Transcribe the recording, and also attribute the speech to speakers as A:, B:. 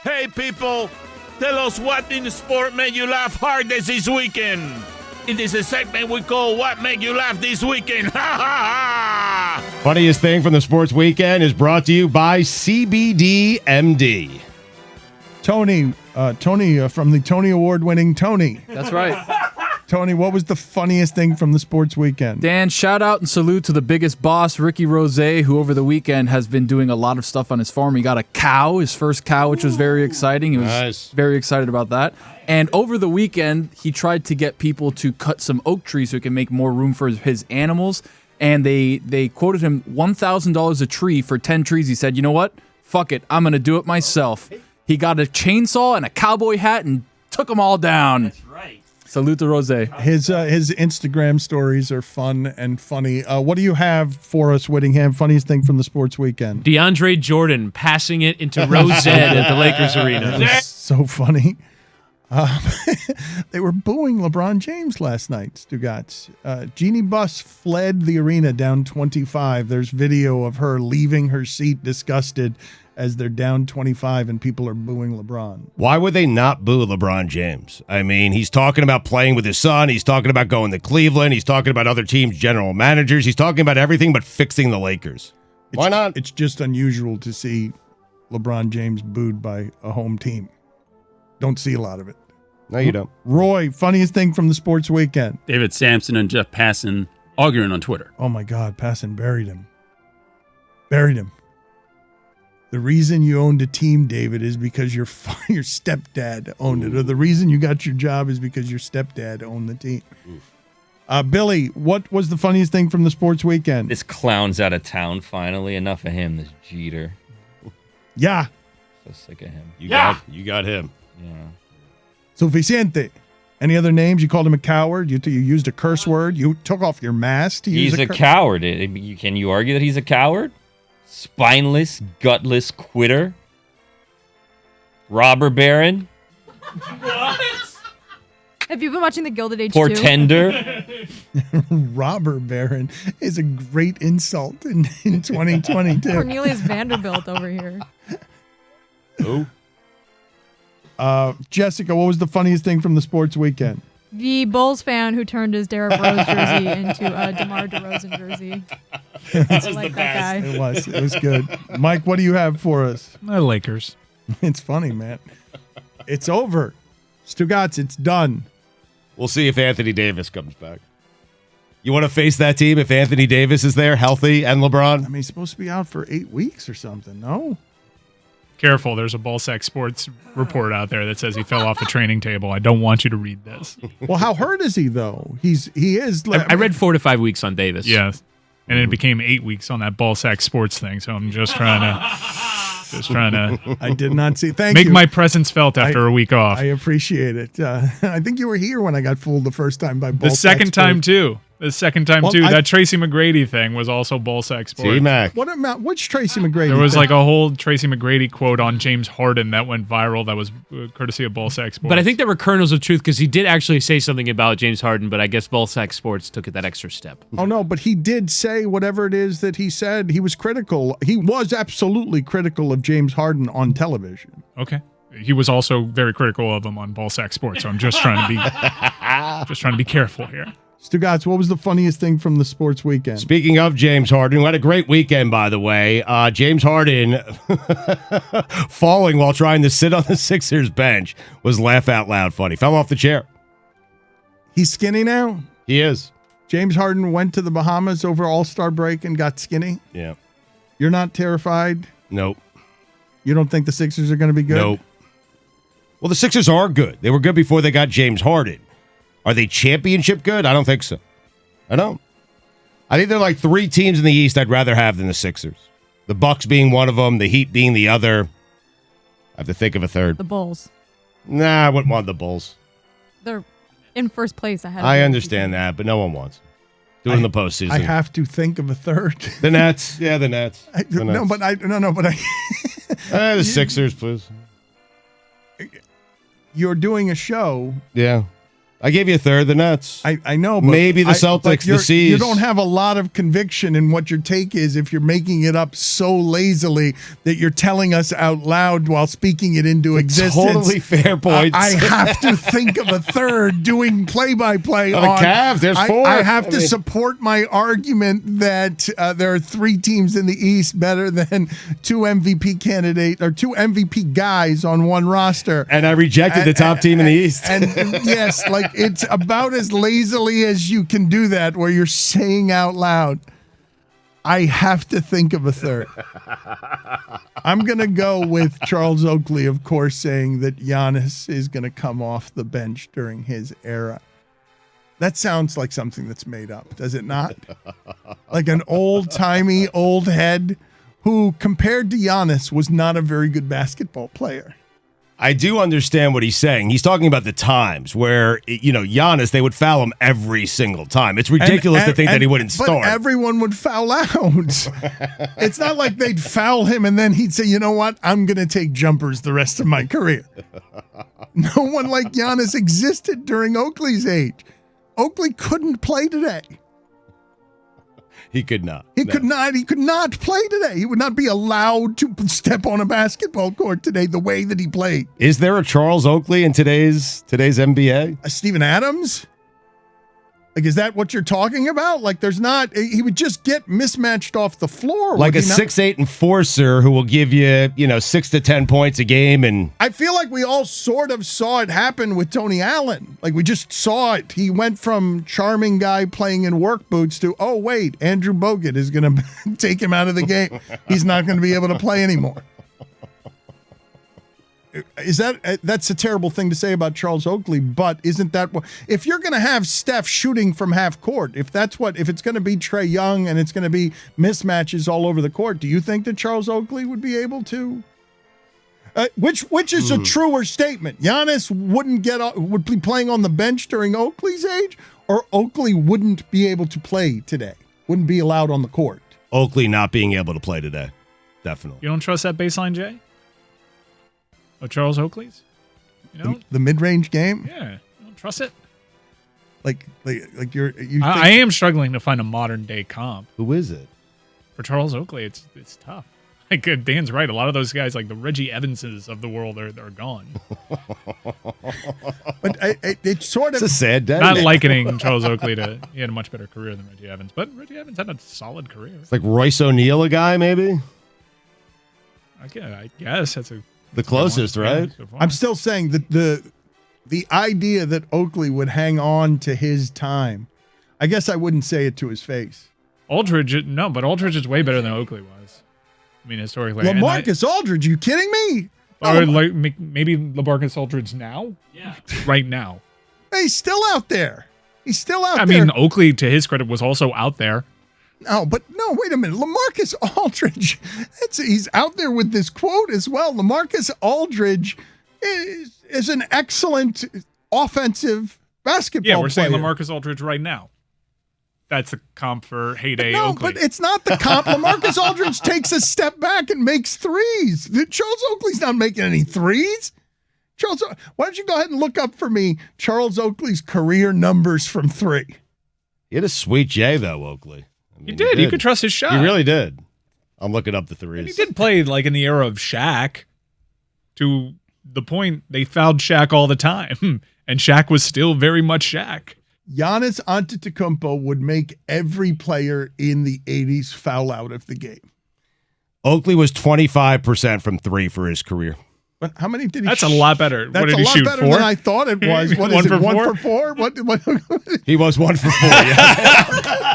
A: Hey, people, tell us what in the sport made you laugh hardest this weekend. It is a segment we call What Made You Laugh This Weekend. Ha ha ha!
B: Funniest thing from the sports weekend is brought to you by CBDMD.
C: Tony from the Tony Award-winning Tony.
D: That's right.
C: Tony, what was the funniest thing from the sports weekend?
D: Dan, shout out and salute to the biggest boss, Ricky Rose, who over the weekend has been doing a lot of stuff on his farm. He got a cow, his first cow, which was very exciting. He was very excited about that. And over the weekend, he tried to get people to cut some oak trees so he can make more room for his animals. And they quoted him $1,000 a tree for 10 trees. He said, you know what? Fuck it. I'm going to do it myself. He got a chainsaw and a cowboy hat and took them all down.
E: That's right.
D: Salute to Rose.
C: His Instagram stories are fun and funny. What do you have for us, Whittingham? Funniest thing from the sports weekend?
E: DeAndre Jordan passing it into Rose at the Lakers arena.
C: That was so funny. They were booing LeBron James last night, Stugotz. Jeannie Buss fled the arena down 25. There's video of her leaving her seat disgusted as they're down 25 and people are booing LeBron.
B: Why would they not boo LeBron James? I mean, he's talking about playing with his son. He's talking about going to Cleveland. He's talking about other teams' general managers. He's talking about everything but fixing the Lakers. Why not?
C: It's just unusual to see LeBron James booed by a home team. Don't see a lot of it.
B: No, you don't.
C: Roy, funniest thing from the sports weekend.
F: David Sampson and Jeff Passan arguing on Twitter.
C: Oh, my God. Passan buried him. Buried him. The reason you owned a team, David, is because your stepdad owned it. Or the reason you got your job is because your stepdad owned the team. Billy, what was the funniest thing from the sports weekend?
G: This clown's out of town finally. Enough of him, this Jeter.
C: Yeah.
G: So sick of him.
B: You got him.
G: Yeah.
C: Suficiente. Any other names? You called him a coward? You used a curse word? You took off your mask to use
G: He's a coward. Can you argue that he's a coward? Spineless, gutless quitter. Robber baron.
E: What?
H: Have you been watching The Gilded Age 2?
G: Portender.
C: Robber baron is a great insult in 2022.
H: Cornelius Vanderbilt over here.
B: Who?
C: Jessica, what was the funniest thing from the sports weekend?
H: The Bulls fan who turned his Derrick Rose jersey into a DeMar DeRozan jersey. I like that guy.
C: It was good. Mike, what do you have for us?
I: The Lakers.
C: It's funny, man. It's over. Stugotz, it's done.
B: We'll see if Anthony Davis comes back. You want to face that team if Anthony Davis is there, healthy, and LeBron?
C: I mean, he's supposed to be out for 8 weeks or something, no?
I: Careful, there's a Ballsack Sports report out there that says he fell off the training table. I don't want you to read this.
C: Well, how hurt is he, though? He is.
E: I read 4 to 5 weeks on Davis.
I: Yes. And it became 8 weeks on that Ballsack Sports thing, so I'm just trying to
C: I did not see. Thank
I: make
C: you.
I: my presence felt after a week off.
C: I appreciate it. I think you were here when I got fooled the first time by Ballsack
I: The second time, too. That Tracy McGrady thing was also Ballsack Sports.
B: T-Mac.
C: Which Tracy McGrady?
I: There was like a whole Tracy McGrady quote on James Harden that went viral that was courtesy of Ballsack Sports.
E: But I think there were kernels of truth because he did actually say something about James Harden, but I guess Ballsack Sports took it that extra step.
C: Oh, no, but he did say whatever it is that he said. He was critical. He was absolutely critical of James Harden on television.
I: Okay. He was also very critical of him on Ballsack Sports, so I'm just trying to be careful here.
C: Stugotz, what was the funniest thing from the sports weekend?
B: Speaking of James Harden, who had a great weekend, by the way. James Harden falling while trying to sit on the Sixers bench was laugh out loud funny. Fell off the chair.
C: He's skinny now?
B: He is.
C: James Harden went to the Bahamas over All-Star break and got skinny?
B: Yeah.
C: You're not terrified?
B: Nope.
C: You don't think the Sixers are going to be good?
B: Nope. Well, the Sixers are good. They were good before they got James Harden. Are they championship good? I don't think so. I don't. I think they're like 3 teams in the East I'd rather have than the Sixers. The Bucks being one of them, the Heat being the other. I have to think of a third.
H: The Bulls.
B: Nah, I wouldn't want the Bulls.
H: They're in first place ahead.
B: I understand that, but no one wants. Do it in the postseason.
C: I have to think of a third.
B: The Nets. Yeah, the Nets. The
C: Sixers,
B: please.
C: You're doing a show.
B: Yeah. I gave you a third. The Nets.
C: I know, but
B: maybe the Celtics, the C's.
C: You don't have a lot of conviction in what your take is if you're making it up so lazily that you're telling us out loud while speaking it into existence.
B: Totally fair points.
C: I have to think of a third doing play-by-play
B: on
C: on
B: the Cavs. There's 4.
C: I have to support my argument that there are 3 teams in the East better than 2 MVP candidate or 2 MVP guys on one roster.
B: And I rejected the top team in the East.
C: And yes, like it's about as lazily as you can do that, where you're saying out loud, I have to think of a third. I'm going to go with Charles Oakley, of course, saying that Giannis is going to come off the bench during his era. That sounds like something that's made up, does it not? Like an old-timey old head who, compared to Giannis, was not a very good basketball player.
B: I do understand what he's saying. He's talking about the times where, Giannis, they would foul him every single time. It's ridiculous to think that he wouldn't start.
C: But everyone would foul out. It's not like they'd foul him and then he'd say, you know what? I'm going to take jumpers the rest of my career. No one like Giannis existed during Oakley's age. Oakley couldn't play today.
B: He could not.
C: He could not play today. He would not be allowed to step on a basketball court today the way that he played.
B: Is there a Charles Oakley in today's NBA?
C: A Steven Adams? Like, is that what you're talking about? Like, there's not. He would just get mismatched off the floor.
B: Like a 6'8" enforcer who will give you, 6 to 10 points a game. And
C: I feel like we all sort of saw it happen with Tony Allen. Like, we just saw it. He went from charming guy playing in work boots to, oh, wait, Andrew Bogut is going to take him out of the game. He's not going to be able to play anymore. That's a terrible thing to say about Charles Oakley, but isn't that what, if you're going to have Steph shooting from half court, if it's going to be Trae Young and it's going to be mismatches all over the court, do you think that Charles Oakley would be able to? Which is a truer statement? Giannis would be playing on the bench during Oakley's age, or Oakley wouldn't be able to play today, wouldn't be allowed on the court?
B: Oakley not being able to play today, definitely.
I: You don't trust that baseline, Jay? Of Charles Oakley's?
C: The mid-range game?
I: Yeah. I don't trust it.
C: Like
I: I am struggling to find a modern day comp.
B: Who is it?
I: For Charles Oakley, it's tough. Like, Dan's right. A lot of those guys, like the Reggie Evanses of the world, are gone.
C: But it's sort of...
B: It's a sad day.
I: Not likening Charles Oakley to... He had a much better career than Reggie Evans. But Reggie Evans had a solid career.
B: It's like Royce O'Neal a guy, maybe?
I: I guess that's
B: the closest, right?
C: So I'm still saying that the idea that Oakley would hang on to his time, I guess I wouldn't say it to his face.
I: Aldridge, no, but Aldridge is way better than Oakley was. I mean, historically.
C: LaMarcus Aldridge, you kidding me?
I: Or like maybe LaMarcus Aldridge now?
G: Yeah.
I: Right now.
C: He's still out there.
I: I mean, Oakley, to his credit, was also out there.
C: No, wait a minute. LaMarcus Aldridge, he's out there with this quote as well. LaMarcus Aldridge is an excellent offensive basketball player.
I: Yeah, we're saying LaMarcus Aldridge right now. That's a comp for heyday
C: no,
I: Oakley.
C: But it's not the comp. LaMarcus Aldridge takes a step back and makes threes. Charles Oakley's not making any threes. Charles, why don't you go ahead and look up for me Charles Oakley's career numbers from three?
B: He had a sweet J, though, Oakley. I mean,
I: he did. You could trust his shot.
B: He really did. I'm looking up the threes.
I: And he did play like in the era of Shaq, to the point they fouled Shaq all the time, and Shaq was still very much Shaq.
C: Giannis Antetokounmpo would make every player in the 80s foul out of the game.
B: Oakley was 25% from three for his career.
C: But how many did he?
I: That's a lot better.
C: That's
I: what did
C: a
I: he
C: lot
I: shoot?
C: better
I: 4?
C: than I thought it was. What is it? 1 for 4? What?
B: He was 1 for 4. Yeah.